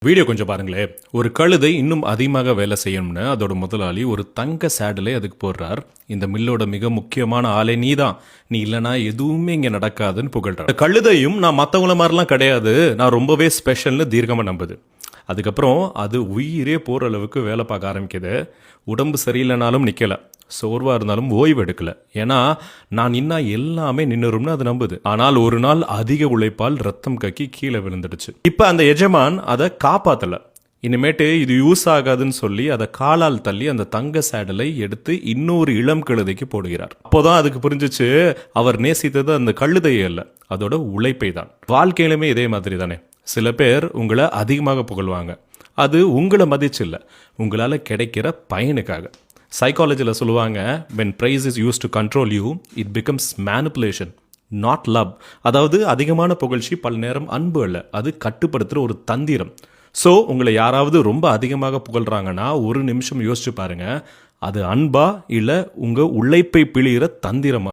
Video கொஞ்சம் பாருங்களேன். ஒரு கழுதை இன்னும் அதிகமாக வேலை செய்யணும்னு அதோட முதலாளி ஒரு தங்க சேடலை அதுக்கு போடுறார். இந்த மில்லோட மிக முக்கியமான ஆளே நீதான், நீ இல்லைனா எதுவுமே இங்கே நடக்காதுன்னு புகழ்றார். கழுதையும் நான் மற்றவங்கள மாதிரிலாம் கிடையாது, நான் ரொம்பவே ஸ்பெஷல்னு தீர்க்கமாக நம்புது. அதுக்கப்புறம் அது உயிரே போகிற அளவுக்கு வேலை பார்க்க ஆரம்பிக்குது. உடம்பு சரியில்லைனாலும் நிற்கலை, சோர்வாக இருந்தாலும் ஓய்வு எடுக்கல. ஏன்னா நான் இன்னும் எல்லாமே நின்றுரும்னு அது நம்புது. ஆனால் ஒரு நாள் அதிக உழைப்பால் ரத்தம் கக்கி கீழே விழுந்துடுச்சு. இப்போ அந்த எஜமான் அதை காப்பாற்றலை. இனிமேட்டு இது யூஸ் ஆகாதுன்னு சொல்லி அதை காலால் தள்ளி அந்த தங்க சேடலை எடுத்து இன்னொரு இளம் கழுதைக்கு போடுகிறார். அப்போதான் அதுக்கு புரிஞ்சிச்சு, அவர் நேசித்தது அந்த கழுதையே இல்லை, அதோட உழைப்பை தான். வாழ்க்கையிலுமே இதே மாதிரி தானே. சில பேர் உங்களை அதிகமாக புகழ்வாங்க, அது உங்களை மதிச்சு இல்லை, உங்களால் கிடைக்கிற பயனுக்காக. சைக்காலஜியில் சொல்லுவாங்க, when praise is used to control you, it becomes manipulation, not love. அதாவது அதிகமான புகழ்ச்சி பல நேரம் அன்பு அல்ல, அது கட்டுப்படுத்துகிற ஒரு தந்திரம். ஸோ உங்களை யாராவது ரொம்ப அதிகமாக புகழ்கிறாங்கன்னா ஒரு நிமிஷம் யோசிச்சு பாருங்க, அது அன்பா இல்லை உங்கள் உழைப்பை பிழிகிற தந்திரமா?